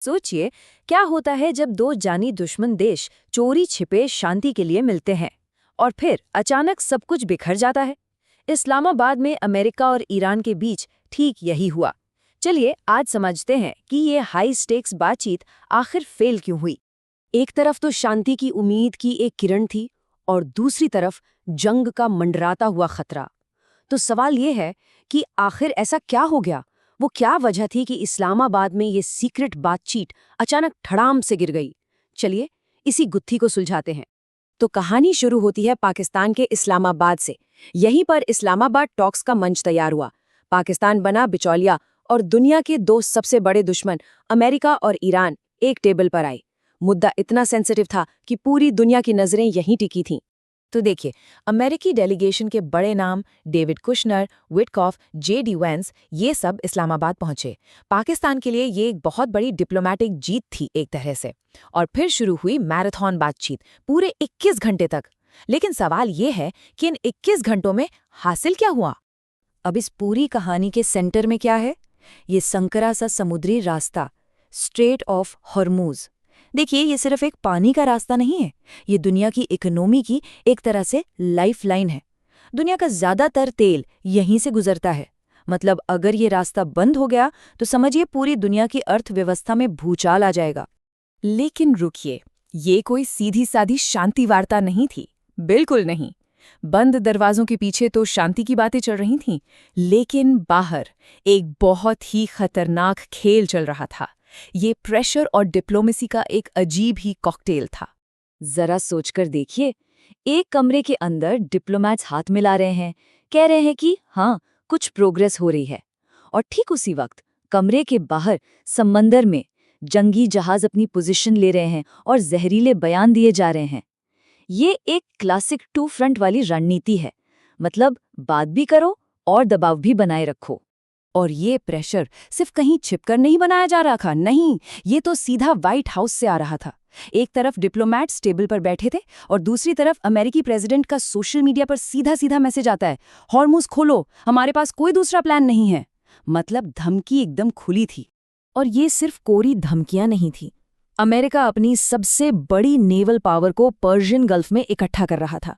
सोचिए, क्या होता है जब दो जानी दुश्मन देश चोरी छिपे शांति के लिए मिलते हैं और फिर अचानक सब कुछ बिखर जाता है। इस्लामाबाद में अमेरिका और ईरान के बीच ठीक यही हुआ। चलिए आज समझते हैं कि ये हाई स्टेक्स बातचीत आखिर फेल क्यों हुई। एक तरफ तो शांति की उम्मीद की एक किरण थी और दूसरी तरफ जंग का मंडराता हुआ खतरा। तो सवाल ये है कि आखिर ऐसा क्या हो गया? वो क्या वजह थी कि इस्लामाबाद में ये सीक्रेट बातचीत अचानक धड़ाम से गिर गई? चलिए इसी गुत्थी को सुलझाते हैं। तो कहानी शुरू होती है पाकिस्तान के इस्लामाबाद से। यहीं पर इस्लामाबाद टॉक्स का मंच तैयार हुआ। पाकिस्तान बना बिचौलिया और दुनिया के दो सबसे बड़े दुश्मन अमेरिका और ईरान एक टेबल पर आए। मुद्दा इतना सेंसिटिव था कि पूरी दुनिया की नजरें यहीं टिकी थीं। तो देखिए, अमेरिकी डेलीगेशन के बड़े नाम David Kushner, Witkoff, J D. Vance, ये सब इस्लामाबाद पहुंचे। पाकिस्तान के लिए ये एक बहुत बड़ी डिप्लोमैटिक जीत थी एक तरह से। और फिर शुरू हुई मैराथन बातचीत पूरे 21 घंटे तक। लेकिन सवाल ये है कि इन 21 घंटों में हासिल क्या हुआ? अब इस पूरी कहानी के सेंटर में क्या है? ये संकरा सा समुद्री रास्ता, स्ट्रेट ऑफ हॉर्मूज। देखिए, ये सिर्फ एक पानी का रास्ता नहीं है, ये दुनिया की इकोनॉमी की एक तरह से लाइफलाइन है। दुनिया का ज्यादातर तेल यहीं से गुजरता है। मतलब अगर ये रास्ता बंद हो गया तो समझिए पूरी दुनिया की अर्थव्यवस्था में भूचाल आ जाएगा। लेकिन रुकिए, ये कोई सीधी साधी शांति वार्ता नहीं थी। बिल्कुल नहीं। बंद दरवाजों के पीछे तो शांति की बातें चल रही थीं, लेकिन बाहर एक बहुत ही खतरनाक खेल चल रहा था। ये प्रेशर और डिप्लोमेसी का एक अजीब ही कॉकटेल था। जरा सोचकर देखिए, एक कमरे के अंदर डिप्लोमैट्स हाथ मिला रहे हैं, कह रहे हैं कि हाँ, कुछ प्रोग्रेस हो रही है। और ठीक उसी वक्त कमरे के बाहर समंदर में जंगी जहाज अपनी पोजीशन ले रहे हैं और जहरीले बयान दिए जा रहे हैं। ये एक क्लासिक टू फ्रंट वाली रणनीति है। मतलब बात भी करो और दबाव भी बनाए रखो। और ये प्रेशर सिर्फ कहीं छिपकर नहीं बनाया जा रहा था, नहीं, ये तो सीधा व्हाइट हाउस से आ रहा था। एक तरफ डिप्लोमैट्स टेबल पर बैठे थे और दूसरी तरफ अमेरिकी प्रेसिडेंट का सोशल मीडिया पर सीधा सीधा मैसेज आता है, हॉर्मुज खोलो, हमारे पास कोई दूसरा प्लान नहीं है। मतलब धमकी एकदम खुली थी। और ये सिर्फ कोरी धमकियां नहीं थी। अमेरिका अपनी सबसे बड़ी नेवल पावर को पर्शियन गल्फ में इकट्ठा कर रहा था।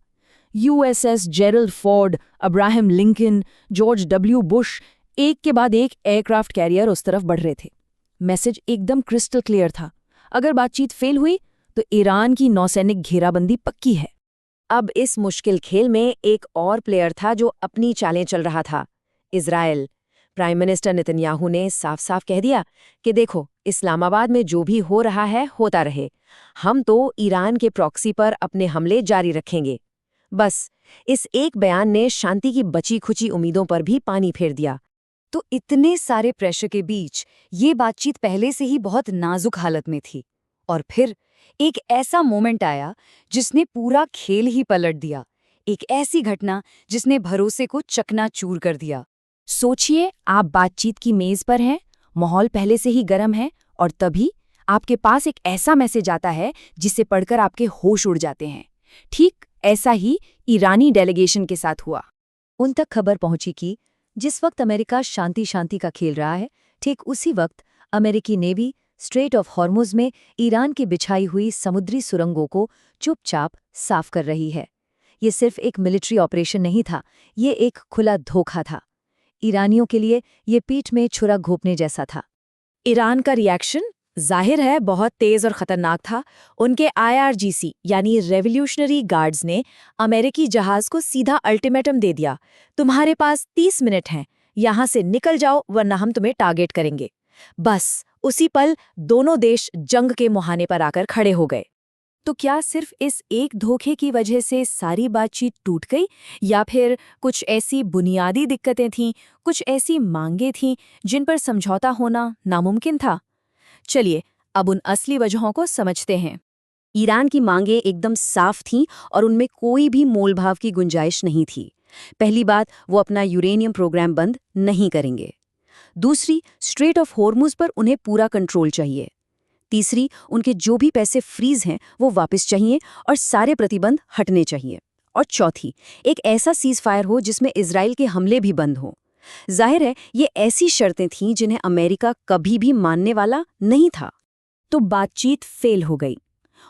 USS Gerald Ford, Abraham Lincoln, George W Bush, एक के बाद एक एयरक्राफ्ट कैरियर उस तरफ बढ़ रहे थे। मैसेज एकदम क्रिस्टल क्लियर था। अगर बातचीत फेल हुई तो ईरान की नौसैनिक घेराबंदी पक्की है। अब इस मुश्किल खेल में एक और प्लेयर था जो अपनी चालें चल रहा था, इजराइल। प्राइम मिनिस्टर नेतन्याहू ने साफ साफ कह दिया कि देखो, इस्लामाबाद में जो भी हो रहा है होता रहे, हम तो ईरान के प्रॉक्सी पर अपने हमले जारी रखेंगे। बस इस एक बयान ने शांति की बची खुची उम्मीदों पर भी पानी फेर दिया। तो इतने सारे प्रेशर के बीच ये बातचीत पहले से ही बहुत नाजुक हालत में थी। और फिर एक ऐसा मोमेंट आया जिसने पूरा खेल ही पलट दिया। एक ऐसी घटना जिसने भरोसे को चकनाचूर कर दिया। सोचिए, आप बातचीत की मेज पर हैं, माहौल पहले से ही गर्म है और तभी आपके पास एक ऐसा मैसेज आता है जिसे पढ़कर आपके होश उड़ जाते हैं। ठीक ऐसा ही ईरानी डेलीगेशन के साथ हुआ। उन तक खबर पहुंची कि जिस वक्त अमेरिका शांति का खेल रहा है, ठीक उसी वक्त अमेरिकी नेवी स्ट्रेट ऑफ हॉर्मुज में ईरान की बिछाई हुई समुद्री सुरंगों को चुपचाप साफ कर रही है। ये सिर्फ एक मिलिट्री ऑपरेशन नहीं था, ये एक खुला धोखा था। ईरानियों के लिए ये पीठ में छुरा घोंपने जैसा था। ईरान का रिएक्शन जाहिर है बहुत तेज और खतरनाक था। उनके IRGC यानी रेवोल्यूशनरी गार्ड्स ने अमेरिकी जहाज को सीधा अल्टीमेटम दे दिया, तुम्हारे पास 30 मिनट हैं, यहां से निकल जाओ वरना हम तुम्हें टारगेट करेंगे। बस उसी पल दोनों देश जंग के मुहाने पर आकर खड़े हो गए। तो क्या सिर्फ इस एक धोखे की वजह से सारी बातचीत टूट गई, या फिर कुछ ऐसी बुनियादी दिक्कतें थीं, कुछ ऐसी मांगें थीं जिन पर समझौता होना नामुमकिन था? चलिए अब उन असली वजहों को समझते हैं। ईरान की मांगें एकदम साफ थीं और उनमें कोई भी मोलभाव की गुंजाइश नहीं थी। पहली बात, वो अपना यूरेनियम प्रोग्राम बंद नहीं करेंगे। दूसरी, स्ट्रेट ऑफ हॉर्मुज पर उन्हें पूरा कंट्रोल चाहिए। तीसरी, उनके जो भी पैसे फ्रीज हैं वो वापस चाहिए और सारे प्रतिबंध हटने चाहिए। और चौथी, एक ऐसा सीज फायर हो जिसमें इजराइल के हमले भी बंद हों। जाहिर है ये ऐसी शर्तें थीं जिन्हें अमेरिका कभी भी मानने वाला नहीं था। तो बातचीत फेल हो गई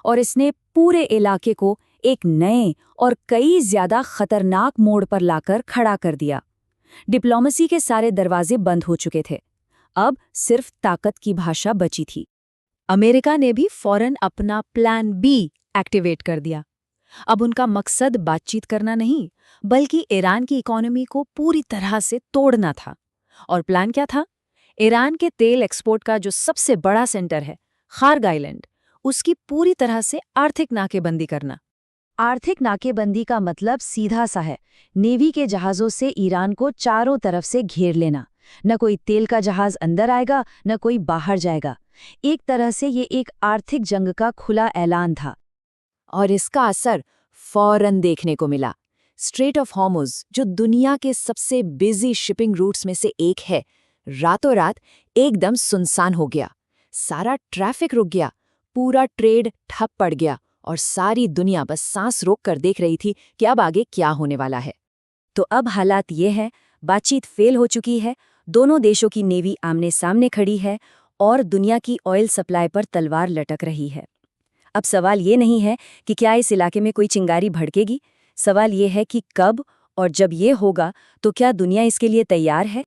और इसने पूरे इलाके को एक नए और कई ज्यादा खतरनाक मोड़ पर लाकर खड़ा कर दिया। डिप्लोमेसी के सारे दरवाजे बंद हो चुके थे। अब सिर्फ ताकत की भाषा बची थी। अमेरिका ने भी फौरन अपना प्लान बी एक्टिवेट कर दिया। अब उनका मकसद बातचीत करना नहीं, बल्कि ईरान की इकोनॉमी को पूरी तरह से तोड़ना था। और प्लान क्या था? ईरान के तेल एक्सपोर्ट का जो सबसे बड़ा सेंटर है, खार्ग आइलैंड, उसकी पूरी तरह से आर्थिक नाकेबंदी करना। आर्थिक नाकेबंदी का मतलब सीधा सा है, नेवी के जहाज़ों से ईरान को चारों तरफ से घेर लेना। न कोई तेल का जहाज अंदर आएगा, न कोई बाहर जाएगा। एक तरह से ये एक आर्थिक जंग का खुला ऐलान था। और इसका असर फौरन देखने को मिला। स्ट्रेट ऑफ हॉर्मुज़, जो दुनिया के सबसे बिजी शिपिंग रूट्स में से एक है, रातों रात एकदम सुनसान हो गया। सारा ट्रैफिक रुक गया, पूरा ट्रेड ठप पड़ गया और सारी दुनिया बस सांस रोक कर देख रही थी कि अब आगे क्या होने वाला है। तो अब हालात ये है, बातचीत फेल हो चुकी है, दोनों देशों की नेवी आमने सामने खड़ी है और दुनिया की ऑयल सप्लाई पर तलवार लटक रही है। अब सवाल ये नहीं है कि क्या इस इलाके में कोई चिंगारी भड़केगी, सवाल ये है कि कब, और जब ये होगा तो क्या दुनिया इसके लिए तैयार है।